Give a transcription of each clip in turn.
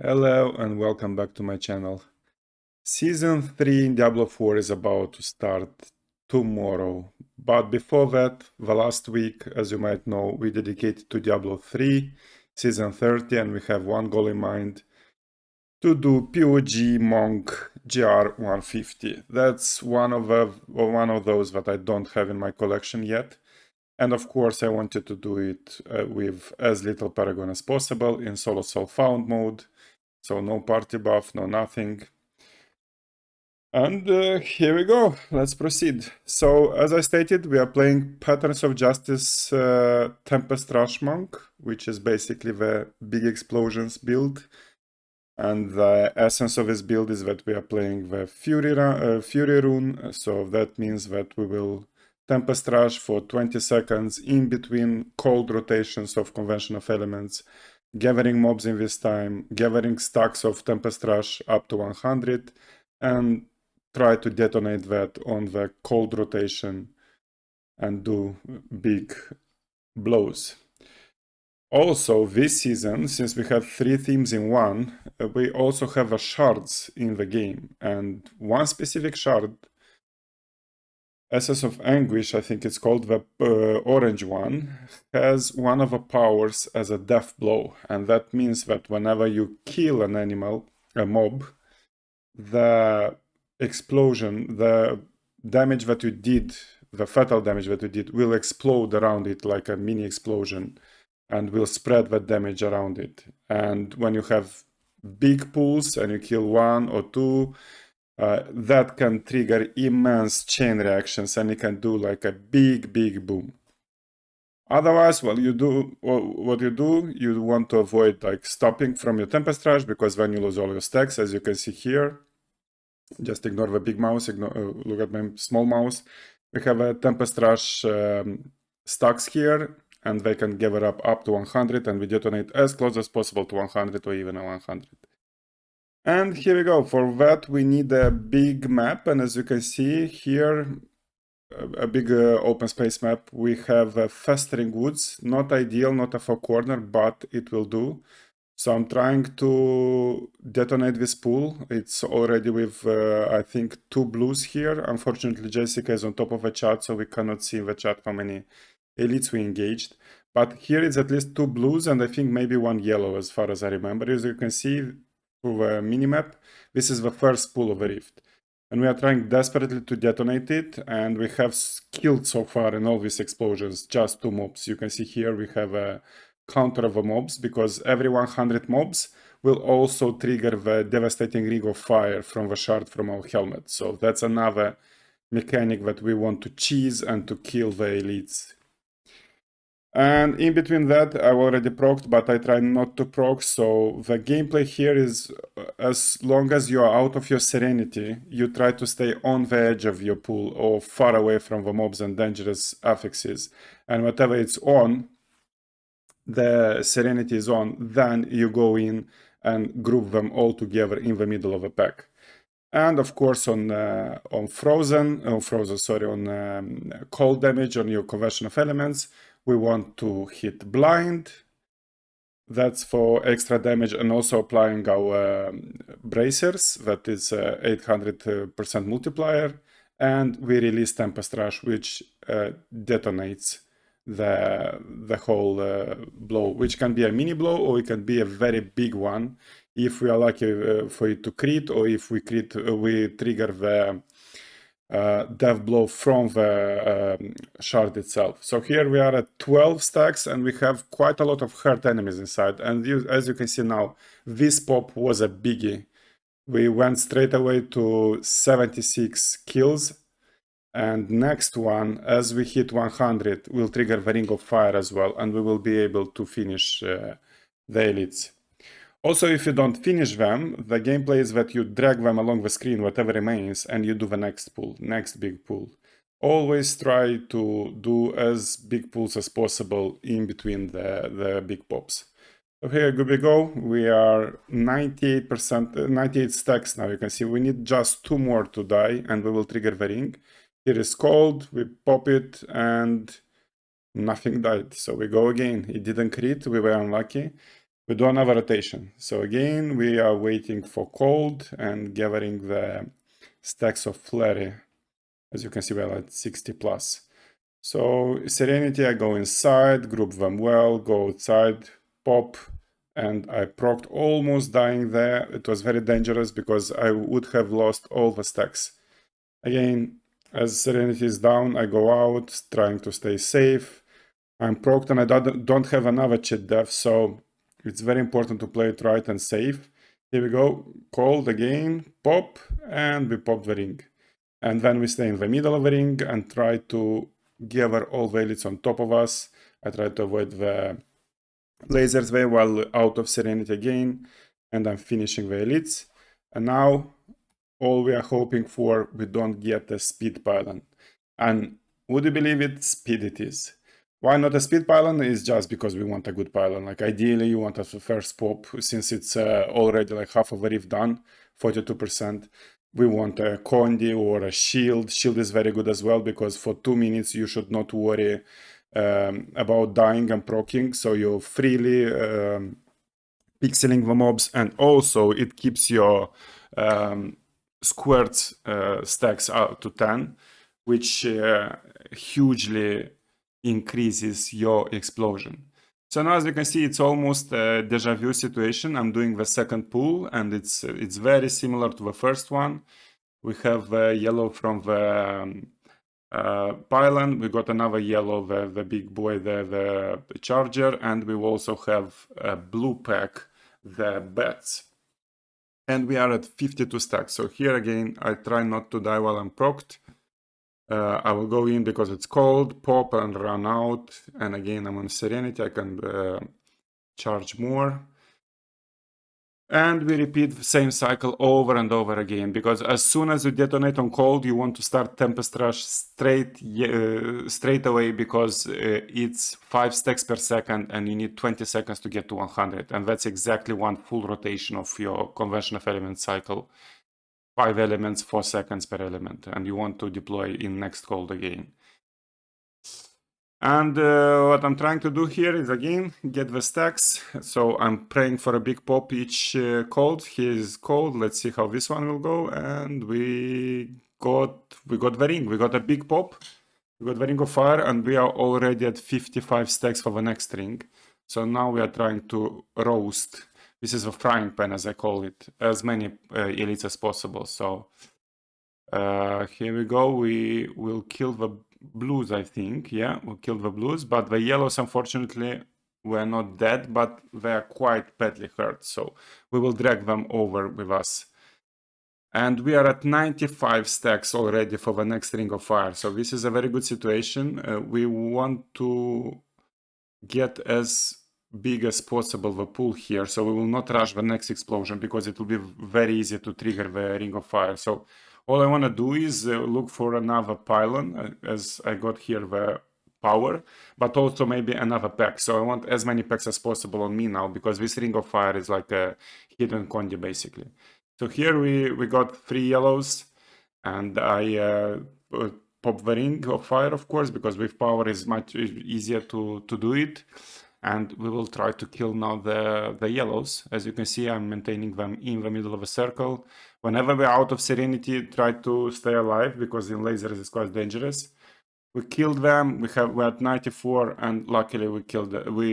Hello and welcome back to my channel. Season 3 in Diablo 4 is about to start tomorrow. But before that, the last week, as you might know, we dedicated to Diablo 3, Season 30, and we have one goal in mind: to do POJ Monk GR150. That's one of those that I don't have in my collection yet. And of course, I wanted to do it with as little Paragon as possible in solo self-found mode. So no party buff, no nothing. And here we go, let's proceed. So as I stated, we are playing Patterns of Justice Tempest Rush Monk, which is basically the big explosions build. And the essence of this build is that we are playing the Fury rune, so that means that we will Tempest Rush for 20 seconds in between cold rotations of Convention of Elements, gathering mobs in this time, gathering stacks of Tempest Rush up to 100, and try to detonate that on the cold rotation and do big blows. Also, this season, since we have 3 themes in one, we also have shards in the game, and one specific shard, Essence of Anguish, I think it's called, the orange one, has one of the powers as a death blow, and that means that whenever you kill an animal, a mob, the explosion, the damage that you did, the fatal damage that you did, will explode around it like a mini explosion and will spread that damage around it. And when you have big pools and you kill one or two, that can trigger immense chain reactions and it can do like a big boom. Otherwise, what you do, you want to avoid like stopping from your Tempest Rush, because when you lose all your stacks, as you can see here, just ignore the big mouse, look at my small mouse. We have a Tempest Rush stacks here, and they can gather up to 100, and we detonate as close as possible to 100 or even a 100. And here we go. For that, we need a big map, and as you can see here, a big open space map. We have Festering Woods, not ideal, not a 4-corner, but it will do. So I'm trying to detonate this pool. It's already with, I think, 2 blues here. Unfortunately, Jessica is on top of the chat, so we cannot see in the chat how many elites we engaged. But here it's at least 2 blues, and I think maybe 1 yellow, as far as I remember. As you can see through the minimap, this is the first pool of the rift. And we are trying desperately to detonate it, and we have killed so far in all these explosions just 2 mobs. You can see here we have a counter of the mobs, because every 100 mobs will also trigger the devastating ring of fire from the shard from our helmet. So that's another mechanic that we want to cheese and to kill the elites. And in between that, I've already procced, but I try not to proc. So the gameplay here is, as long as you are out of your Serenity, you try to stay on the edge of your pool or far away from the mobs and dangerous affixes. And whatever it's on, the Serenity is on, then you go in and group them all together in the middle of a pack. And of course on cold damage on your Convention of Elements, we want to hit blind. That's for extra damage, and also applying our bracers, that is 800% multiplier, and we release Tempest Rush, which detonates the whole blow, which can be a mini blow or it can be a very big one if we are lucky for it to crit, or if we crit, we trigger the death blow from the shard itself. So here we are at 12 stacks, and we have quite a lot of hurt enemies inside. And as you can see now, this pop was a biggie. We went straight away to 76 kills. And next one, as we hit 100, will trigger the Ring of Fire as well, and we will be able to finish the elites. Also, if you don't finish them, the gameplay is that you drag them along the screen, whatever remains, and you do the next pool, next big pool. Always try to do as big pools as possible in between the big pops. So here we go. We are 98%, 98 stacks now. You can see we need just 2 more to die, and we will trigger the ring. Here is cold, we pop it, and nothing died. So we go again. It didn't crit, we were unlucky. we do another rotation. So again, we are waiting for cold and gathering the stacks of flurry. As you can see, we're at 60 plus. So Serenity, I go inside, group them well, go outside, pop, and I procced, almost dying there. It was very dangerous because I would have lost all the stacks. Again, as Serenity is down, I go out, trying to stay safe. I'm procced and I don't have another cheat death, so it's very important to play it right and safe. Here we go, cold again, pop, and we pop the ring. And then we stay in the middle of the ring and try to gather all the elites on top of us. I try to avoid the lasers there while out of Serenity again, and I'm finishing the elites. And now all we are hoping for, we don't get a speed pylon. And would you believe it? Speed it is. Why not a speed pylon? Is just because we want a good pylon. Like ideally you want a first pop, since it's already like half of the reef done, 42%. We want a condi or a shield. Shield is very good as well, because for 2 minutes you should not worry about dying and proccing, so you're freely pixeling the mobs, and also it keeps your squared stacks out to 10, which hugely increases your explosion. So now, as you can see, it's almost a deja vu situation. I'm doing the second pull, and it's very similar to the first one. We have yellow from the pylon, we got another yellow, the big boy, the charger, and we also have a blue pack, the bats. And we are at 52 stacks. So here again, I try not to die while I'm procced. I will go in because it's cold, pop and run out. And again, I'm on Serenity, I can charge more. And we repeat the same cycle over and over again, because as soon as you detonate on cold, you want to start Tempest Rush straight away, because it's 5 stacks per second and you need 20 seconds to get to 100. And that's exactly one full rotation of your convention of element cycle. 5 elements, 4 seconds per element, and you want to deploy in next cold again. And what I'm trying to do here is again get the stacks. So I'm praying for a big pop each cold. Here is cold. Let's see how this one will go. And we got the ring. We got a big pop. We got the ring of fire, and we are already at 55 stacks for the next ring. So now we are trying to roast. This is a frying pan, as I call it, as many elites as possible. So here we go. We will kill the blues, I think. Yeah, we'll kill the blues, but the yellows, unfortunately, were not dead, but they are quite badly hurt. So we will drag them over with us. And we are at 95 stacks already for the next ring of fire. So this is a very good situation. We want to get as big as possible the pool here, so we will not rush the next explosion, because it will be very easy to trigger the ring of fire. So all I want to do is look for another pylon, as I got here the power, but also maybe another pack. So I want as many packs as possible on me now, because this ring of fire is like a hidden condi basically. So here we got 3 yellows, and I pop the ring of fire, of course, because with power is much easier to do it. And we will try to kill now the yellows. As you can see, I'm maintaining them in the middle of a circle. Whenever we're out of Serenity, try to stay alive, because in lasers it's quite dangerous. We killed them. We're at 94, and luckily we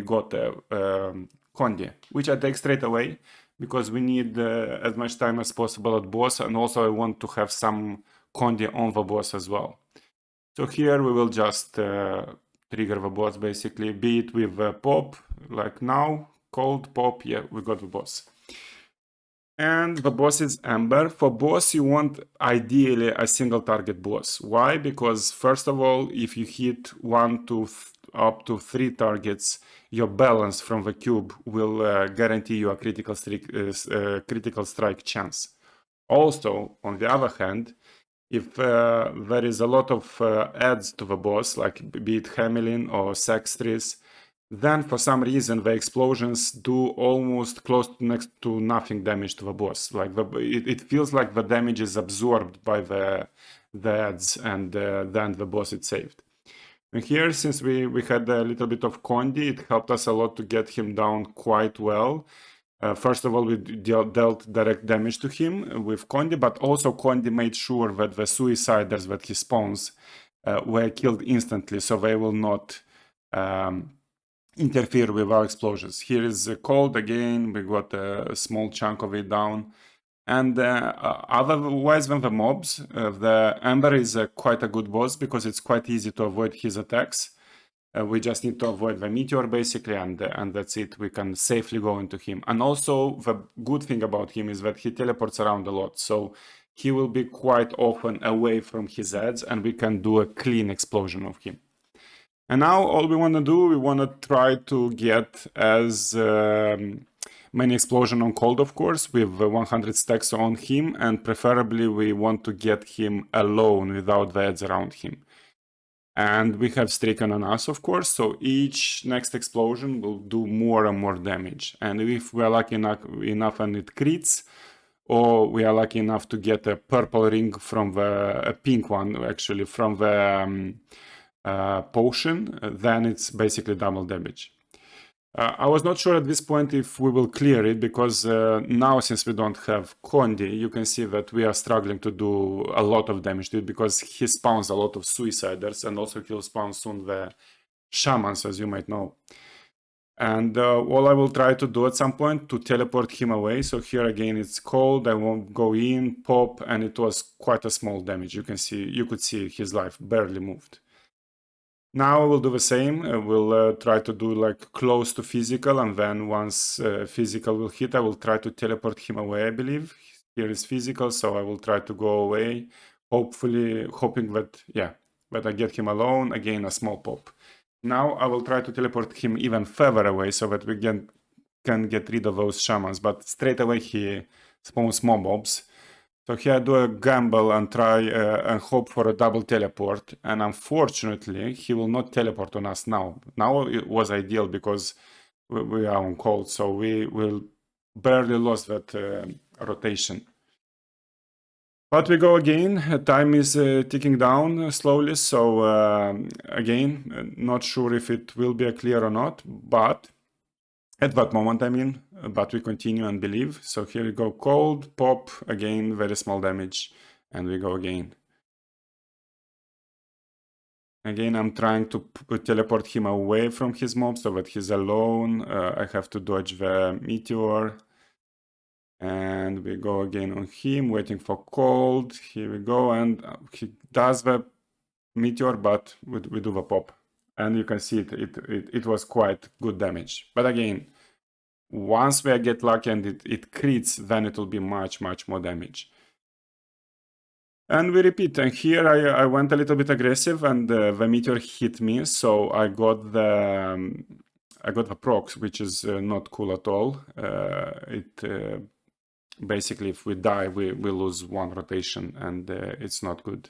got the condi, which I take straight away, because we need as much time as possible at boss, and also I want to have some condi on the boss as well. So here we will just trigger the boss basically, be it with pop, like now, cold pop, yeah, we got the boss. And the boss is Amber. For boss, you want ideally a single target boss. Why? Because first of all, if you hit 1 to up to 3 targets, your balance from the cube will guarantee you a critical strike chance. Also, on the other hand, if there is a lot of adds to the boss, like be it Hamelin or Sextris, then for some reason the explosions do almost close to next to nothing damage to the boss. Like it feels like the damage is absorbed by the adds, and then the boss is saved. And here, since we had a little bit of Condi, it helped us a lot to get him down quite well. First of all, we dealt direct damage to him with Condi, but also Condi made sure that the suiciders that he spawns were killed instantly, so they will not interfere with our explosions. Here is cold again, we got a small chunk of it down. And otherwise than the mobs, the Ember is quite a good boss because it's quite easy to avoid his attacks. We just need to avoid the meteor basically, and that's it. We can safely go into him. And also the good thing about him is that he teleports around a lot, so he will be quite often away from his ads, and we can do a clean explosion of him. And now all we want to do, we want to try to get as many explosion on cold, of course, with 100 stacks on him, and preferably we want to get him alone without the ads around him. And we have stricken on us, of course, so each next explosion will do more and more damage. And if we are lucky enough and it crits, or we are lucky enough to get a purple ring from a pink one, actually, from the potion, then it's basically double damage. I was not sure at this point if we will clear it, because now, since we don't have Condi, you can see that we are struggling to do a lot of damage to it, because he spawns a lot of suiciders, and also he'll spawn soon the shamans, as you might know. And all I will try to do at some point to teleport him away. So here again it's cold, I won't go in, pop, and it was quite a small damage. You could see his life barely moved. Now I will do the same. We'll try to do like close to physical, and then once physical will hit, I will try to teleport him away, I believe. Here is physical, so I will try to go away, hopefully, hoping that, yeah, that I get him alone. Again, a small pop. Now I will try to teleport him even further away so that we can get rid of those shamans, but straight away he spawns more mobs. So here I do a gamble and try and hope for a double teleport, and unfortunately he will not teleport on us now. Now it was ideal because we are on cold, so we will barely lost that rotation. But we go again, time is ticking down slowly, so again, not sure if it will be a clear or not, but at that moment, I mean, but we continue and believe. So here we go, cold, pop, again, very small damage, and we go again. Again, I'm trying to teleport him away from his mob so that he's alone. I have to dodge the meteor. And we go again on him, waiting for cold. Here we go, and he does the meteor, but we do the pop. And you can see it was quite good damage. But again, once we get lucky and it crits, then it will be much more damage. And we repeat, and here I went a little bit aggressive, and the meteor hit me, so I got the procs, which is not cool at all. Basically, if we die, we lose one rotation, and it's not good.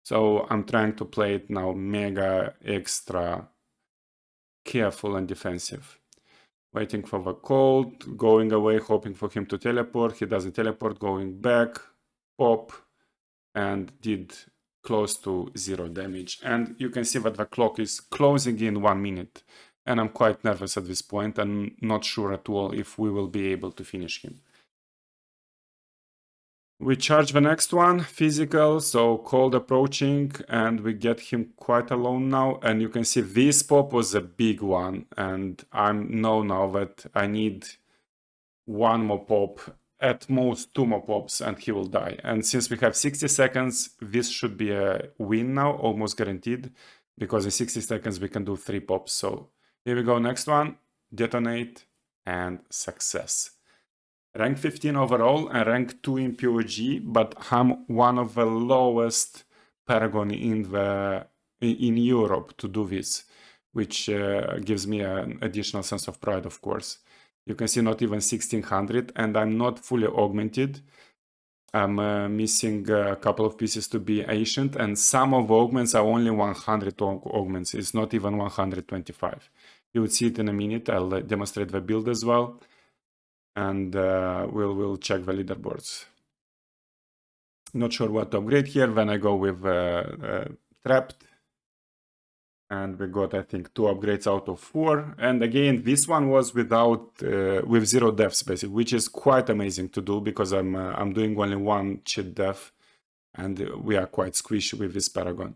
So I'm trying to play it now mega extra careful and defensive. Waiting for the cold, going away, hoping for him to teleport. He doesn't teleport, going back, pop, and did close to 0 damage. And you can see that the clock is closing in 1 minute. And I'm quite nervous at this point and not sure at all if we will be able to finish him. We charge the next one, physical, so cold approaching, and we get him quite alone now. And you can see this pop was a big one, and I know now that I need 1 more pop, at most 2 more pops, and he will die. And since we have 60 seconds, this should be a win now, almost guaranteed, because in 60 seconds we can do 3 pops. So here we go, next one, detonate, and success. Rank 15 overall and rank 2 in POJ, but I'm one of the lowest Paragon in Europe to do this, which gives me an additional sense of pride, of course. You can see not even 1600, and I'm not fully augmented. I'm missing a couple of pieces to be ancient, and some of the augments are only 100 augments. It's not even 125. You will see it in a minute. I'll demonstrate the build as well. And we'll check the leaderboards. Not sure what to upgrade here. Then I go with trapped. And we got, I think, 2 upgrades out of 4. And again, this one was without, with 0 deaths, basically, which is quite amazing to do because I'm doing only 1 cheat death, and we are quite squishy with this Paragon.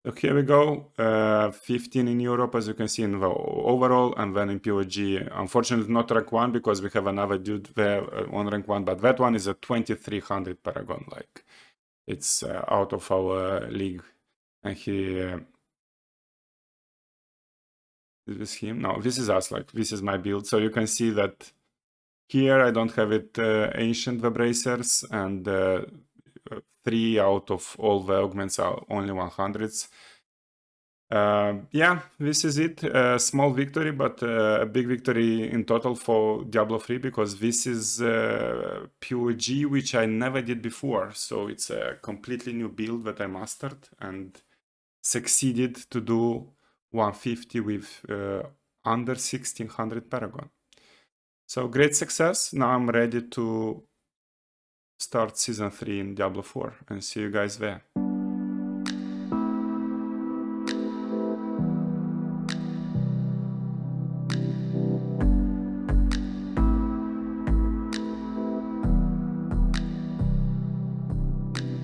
So here we go, 15 in Europe, as you can see in the overall, and then in POG, unfortunately not rank 1 because we have another dude there on rank 1, but that one is a 2300 Paragon, like it's out of our league, and he... Is this him? No, this is us, like this is my build. So you can see that here I don't have it ancient vibracers, and 3 out of all the augments are only 100s. Yeah, this is it. Small victory, but a big victory in total for Diablo 3 because this is POG, which I never did before. So it's a completely new build that I mastered and succeeded to do 150 with under 1600 Paragon. So great success. Now I'm ready to start season 3 in Diablo 4 and see you guys there.